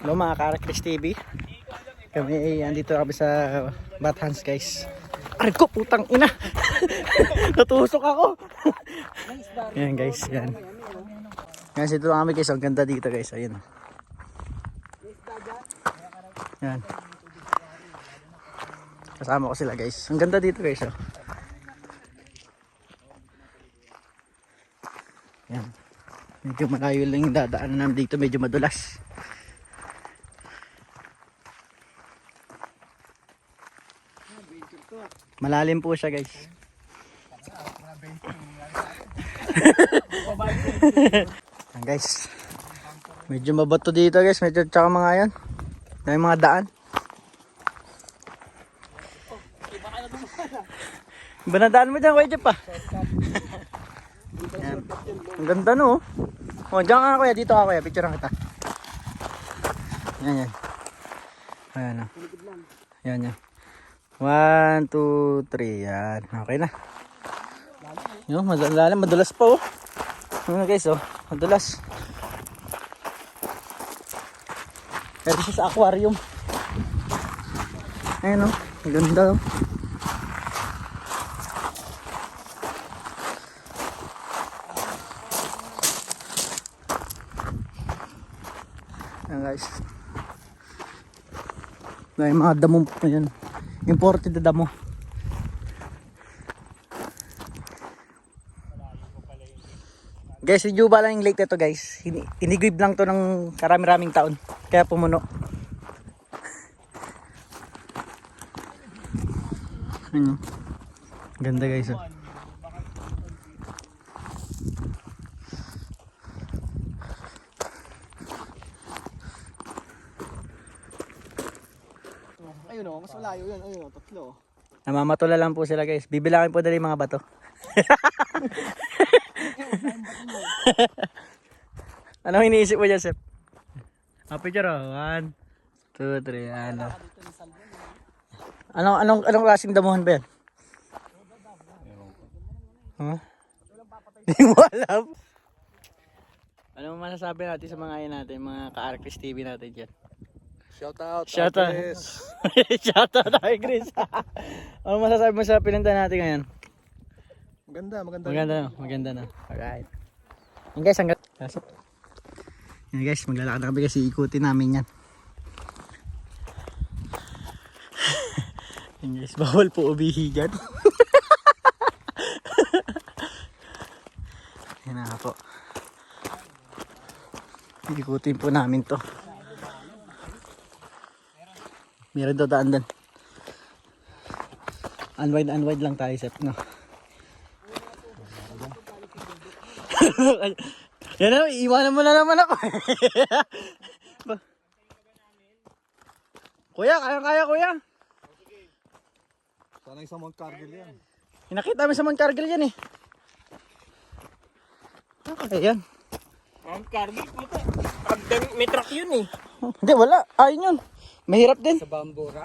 Hello mga Karakris TV. Kami andito kami sa Bathans guys. Aray ko putang ina. Natusok ako. Yan guys, yan. Yan dito kami guys, ang ganda dito guys. Ayun. Yan. Kasama ko sila guys. Ang ganda dito guys. Oh. Yan. Medyo malayo lang yung dadaanan namin dito, medyo madulas. Malalim po siya guys. Yan guys. Medyo mabato dito guys, medyo tsaka mga yan. May mga daan. Iba na daan mo dyan, kuya Jeff pa. Yan. Ang ganda no. Oh, dyan ka kuya, dito ka kuya, picture kita. Yan yan. Ayan o. Yan yan. 1, 2, 3. Yan. Okay na. Yung madalalim, madulas pa oh. Ano guys oh, madulas. Pero siya sa aquarium. Ayan oh, ganda oh. Ayan guys. May mga damo po yan. Imported na damo. Guys, yung Juba lang yung lake nito guys. Inigib lang to ng karami-raming taon. Kaya pumuno. Ano? Ganda guys oh. Ayun o, mas malayo yun. Ayun o, tatlo. Namamatula lang po sila guys. Bibilangin po dali mga bato. Anong iniisip mo dyan, Sep? Picture oh. 1, 2, 3. Anong klaseng damuhan ba yan? Huh? Hindi mo alam. Ano masasabi natin sa mga yan natin, mga ka-Arcris TV natin dyan? Shout out. Shout out. Shout out kay Chris. Ano masasabi mo sa pinunta natin ngayon? Maganda na. Alright. Yan guys, hanggang yan guys, maglalakad na kami kasi ikutin namin yan. Yan guys, bawal po ubihi dyan. Yan na po. Ikutin po namin to. Meron daw daan doon. Unwind lang tayo, Sep, no? Yan na, iiwanan mo na naman ako. Kuya, kaya kuya. Sana isang Mount Cargill yan. Hinakita mo sa Mount Cargill yan eh. Okay, yan. Mount Cargill, puto. May truck yun eh. Hindi, wala. Ayun yun. Mahirap din. Sa Bambora.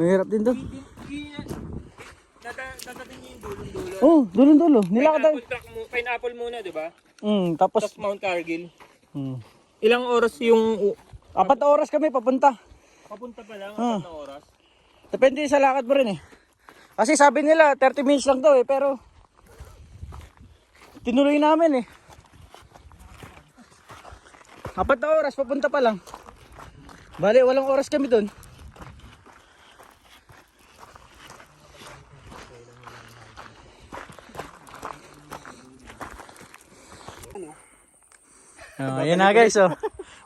Mahirap din doon. Dadating niyo yung dulong-dulo. Oh, dulo. Nilakad tayo. Pineapple muna, di ba? Tapos Tapos Mount Cargill. mm. Ilang oras yung 4 oras kami papunta. papunta pa lang? 4 na oras? Depende sa lakad mo rin eh. Kasi sabi nila 30 minutes lang daw eh, pero tinuloy namin eh. 4 na oras papunta pa lang. Bale, 8 oras kami doon. Ayan na guys, oh.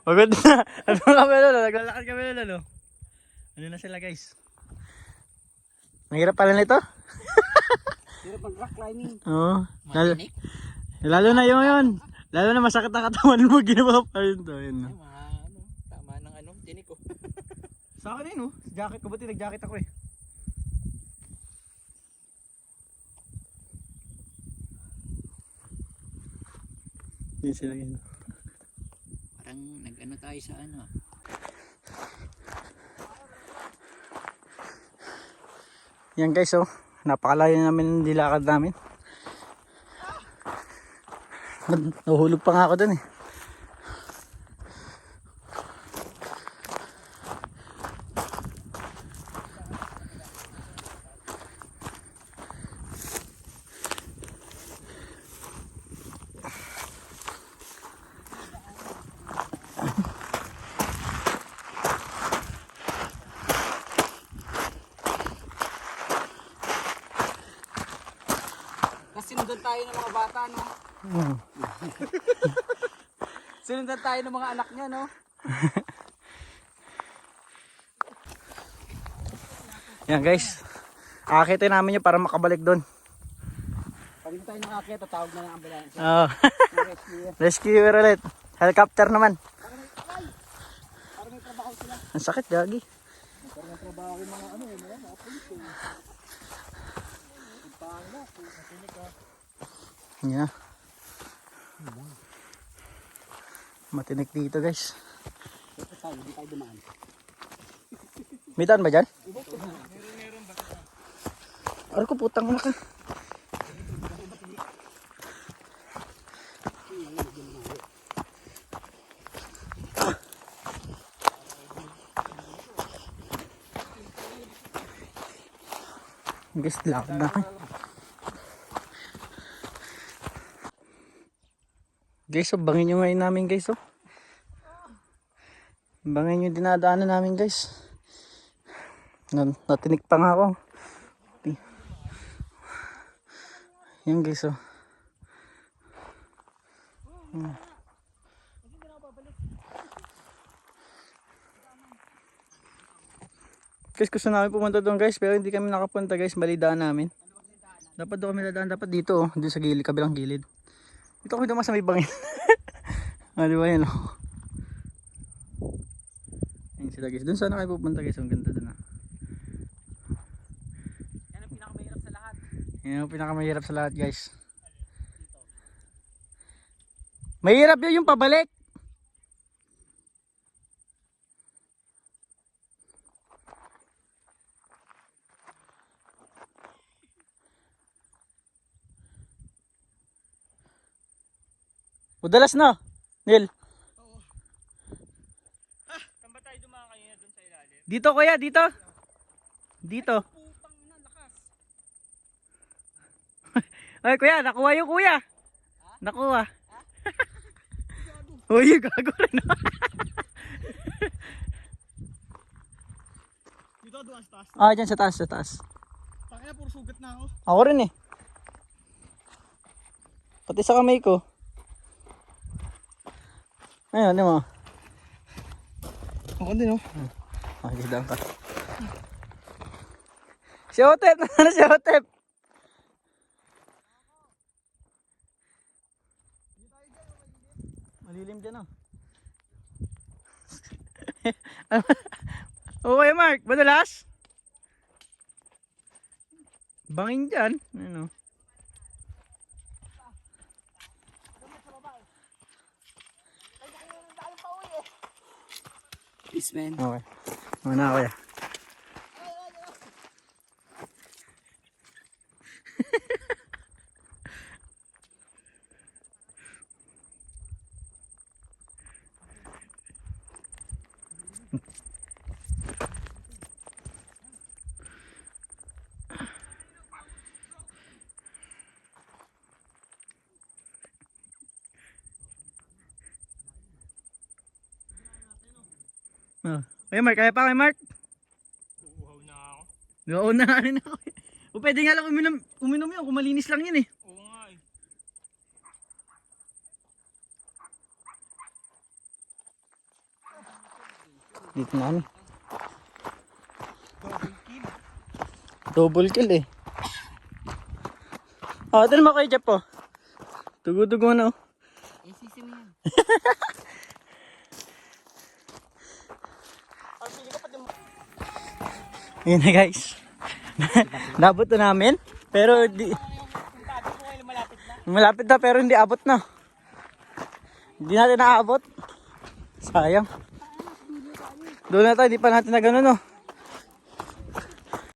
Pagod na. Ano kami lolo? Naglalakad kami lolo. Ano na sila guys? Mahirap pala nito? Hirap mag-rock climbing. Oo. Lalo na yun. Lalo na masakit ang katawan mo. Ginawa pa rin to. Ayun, no? Tama ng tinik ko. Sa akin yun, oh. Jacket ko. Buti nag-jacket ako eh. Yun sila yun. Parang nag-ano tayo sa ano. Yan guys, oh. Napakalayo namin ng dilakad namin. Nahuhulog pa nga ako dun eh. tayo ng mga bata, no? Sinundan tayo ng mga anak niya, no? Yan guys. Akitin namin yun para makabalik doon. Pag hindi tayo nakakita, tatawag na ng ambulansya. Oo. Rescue. Rescuer ulit. Helicopter naman. Parang may trabaho sila. Ang sakit, gagi. Parang may trabaho yung mga ano, yung mga pulis. Panglas, natinig ka. Yeah. Matinik dito guys. Hindi tayo dumaan. May daan ba dyan? Aray ko, putang na ka. Guys, lakad na ka. Guys, so bangin nyo ngayon namin guys, oh. Bangin yung dinadaanan namin guys. Natinik pa nga ako. Yan guys, oh. Guys, gusto namin pumunta doon guys, pero hindi kami nakapunta guys, mali daan namin. Dapat doon kami nadaan, dapat dito, oh, doon sa gilid, kabilang gilid. Dito kami dumaan sa may bangin. Ah, di ba yan, oh. Ayun sila guys, doon sana kayo pupunta guys, ang ganda doon, ah. Yan ang pinakamahirap sa lahat. Yan ang pinakamahirap sa lahat guys. Mahirap yun yung pabalik. Udalas na, Neil. Saan ba tayo dumaan kanina dun sa ilalim? Dito kuya, dito. Dito. Putang ina, lakas. Ay kuya, nakuha yung kuya. Nakuha. Uy, gago rin. Dito, doon sa taas. Ah, dyan sa taas, sa taas. Tangina, puro sugat na ako. Ako rin eh. Pati sa kamay ko. Ayun, di mo. Ako din, oh. Okay, down ka. Si Otep! Ano si Otep? Malilim dyan, oh. Okay, Mark. Madalas? Bangin dyan. Ano? Peace, man. Okay. Muna ako ya. Oh. Ay, Mark, kaya pa kay Mark? Uuhaw na ako. Oo na rin ako. O pwede nga lang uminom yun kung malinis lang yun eh. Oo nga eh. Dito na ano. Double kill eh. Oh, ito naman kayo Jeff po. Tugo-tugo na oh. Eh, sisi mo yan. Yun na guys. Nabot na namin. Pero di... Malapit na pero hindi abot na. Hindi natin naabot. Sayang. Doon na tayo, di pa natin na gano'n, no?